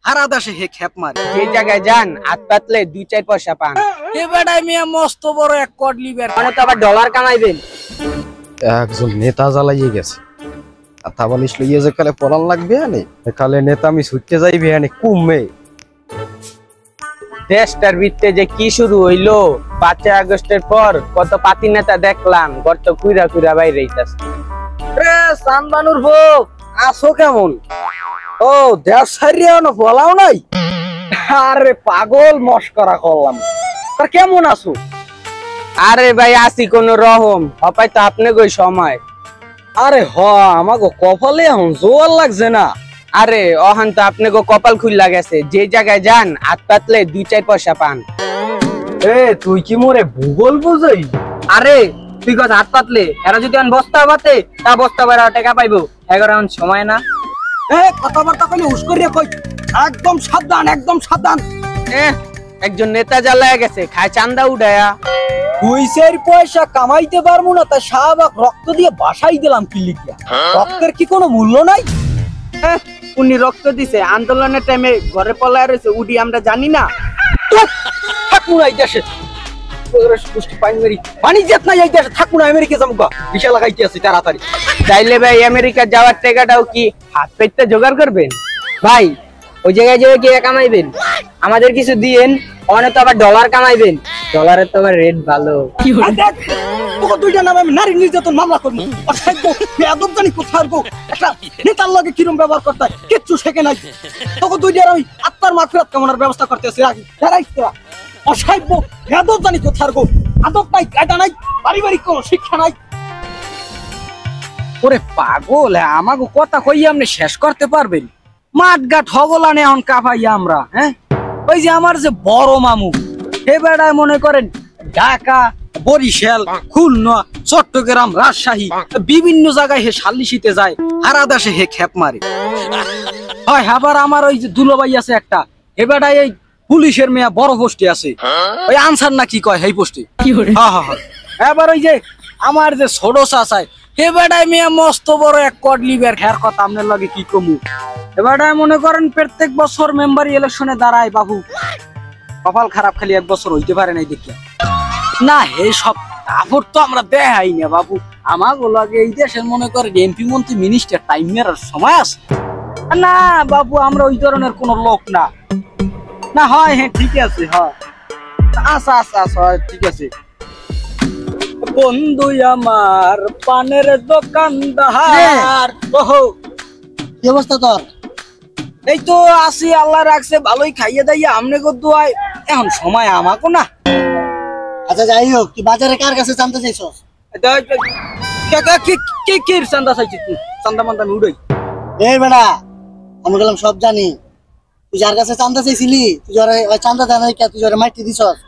সারা দেশে হে খেপ মারে। যে জায়গায় যান হাত পাতলে 2-4 পয়সা পান। এ বেটায় মিয়া মস্ত বড় এক কোট লিবের, মানে তো আবার ডলার কামাইবেন। একজন নেতা জ্বালাইয়ে গেছে, কথা বলিস লইয়ে যে কালে পড়ান লাগবে আনে কালে নেতা আমি ছুটতে যাইবে আনে কুমে। দেশটার ভিতরে যে কি শুরু হইলো 5 আগস্টের পর, কত পাতি নেতা দেখলাম গর্ত কুইরা কুইরা বাইরে আইতাছে। রে সানবানুর ভোগ আসো কেমন? ও দেশ ছাড়িয়াও না বলাও নাই। আরে পাগল মস্করা করলাম, তার কেমন আছো? আরে ভাই আসি কোন রকম, হপাই তো আপনি কই সময়। আরে হ আমাগো কপালে এখন জোয়ার লাগছে না। আরে অহান তো আপনি গো কপাল খুললা গেছে, যে জায়গায় যান হাত পাতলে 2-4 পয়সা পান। এ তুই কি মোরে ভূগোল বুঝাই? আরে তুই কত হাত পাতলে এরা যদি আন বস্তা বাতে তা বস্তা বাড়া টাকা পাইবো, এখন সময় না। এ কথাবার্তা কইলে হুশ করিয়া কই, একদম সাবধান, একদম সাবধান। একজন নেতা জ্বালায় গেছে, খায় চান্দা উড়ায়া। 2-4 পয়সা কামাইতে পারবো না তা শাহবাগ রক্ত দিয়ে বাসাই দিলাম কিলিকিয়া। রক্তের কি কোনো মূল্য নাই? উনি রক্ত দিছে আন্দোলনের টাইমে ঘরে পলায় রয়েছে, উডি আমরা জানি না। থাকুন এই দেশে পানি যেত না, এই দেশে থাকুন আমেরিকা যাবো বিশাল লাগাইতে আছে তাড়াতাড়ি। চাইলে ভাই আমেরিকা যাওয়ার টাকাটাও কি হাত পেতে জোগাড় করবেন? ভাই ওই জায়গায় যেয়ে কি কামাইবেন, আমাদের কিছু দিয়েন, অনেক তো আবার ডলার কামাইবেন, ডলারের তো আবার রেট ভালো। দুইটা নামে আমি নারী নির্যাতন মামলা করবো, অসাধ্য বেয়াদব জানি কোথার গো একটা নেতার লগে কিরম ব্যবহার করতে হয় কিচ্ছু শেখে নাই। তখন দুইটার আমি আত্মার মাগফিরাত কামনার ব্যবস্থা করতেছি। রাখি অসাধ্য বেয়াদব জানি কোথার গো, আদব নাই, কায়দা নাই, পারিবারিক কোনো শিক্ষা নাই। ওরে পাগল, আমাগো কথা কইয়া আপনি শেষ করতে পারবেন? মাঠ ঘাট হগলানে এখন কাঁপাইয়া আমরা। হ্যাঁ ওই যে আমার যে বড় মামু, সে বেড়ায় মনে করেন ঢাকা, বরিশাল, খুলনা, চট্টগ্রাম, রাজশাহী বিভিন্ন জায়গায় হে সালিশিতে যায়, সারা দেশে হে খেপ মারে। হয় আবার আমার ওই যে দুলোবাই আছে একটা, হে বেড়ায় এই পুলিশের মেয়া বড় পোস্টে আছে, ওই আনসার না কি কয়, এই পোস্টে। এবার ওই যে আমার যে ছোট চাচায়, হে বেড়ায় মেয়া মস্ত বড় এক কোট লিবের, খের কথা আপনার লগে কি কমু। এবার মনে করেন প্রত্যেক বছর মেম্বার ইলেকশনে দাঁড়ায় বাবু, কপাল খারাপ খালি এক বছর হইতে পারে নাই দেখিয়া না। হে সব কাপড় তো আমরা দেখাই না বাবু, আমাগো লাগে এই দেশের মনে করেন এমপি মন্ত্রী মিনিস্টার টাইম মেরার সময় আছে না বাবু, আমরা ওই ধরনের কোন লোক না। না হয় হ্যাঁ ঠিক আছে, হয় আচ্ছা আচ্ছা আচ্ছা ঠিক আছে। বন্ধু আমার পানের দোকানদার, ওহো কি অবস্থা তোর? এই তো আসি, আল্লাহ রাখছে ভালোই, খাইয়ে দাইয়া আমনে গো দোয়াই, এখন সময় আমাকো না। আচ্ছা যাই হোক, তুই বাজারে কার কাছে জানতে চাইছস? কি চান্দা চাইছিস তুই? চান্দা মান্দা আমি উড়াই। এই বেটা আমি গেলাম সব জানি, তুই যার কাছে চান্দা চাইছিলি, তুই যারা ওই চান্দা জানাই কে, তুই যারা মাইটি দিছস,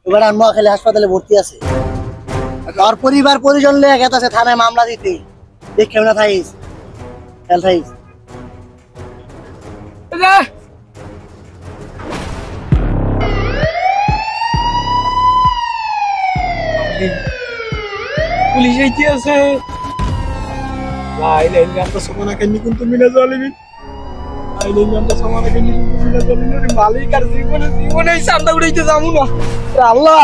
এবার নোয়াখালী হাসপাতালে ভর্তি আছে। আর পরিবার পরিজন লিয়ে গেছে থানায় মামলা দিতে, দেখে না থাইস, খেয়াল থাইস। পুলিশ আইতে আছে, লাই লাই আমরা সমানা কেন কিন্তু মিনা জালিমিন, লাই লাই আমরা সমানা কেন কিন্তু মিনা জালিমিন, মালিক আর জীবনে জীবনে চান্দা উড়াইতে যাবো না। আল্লাহ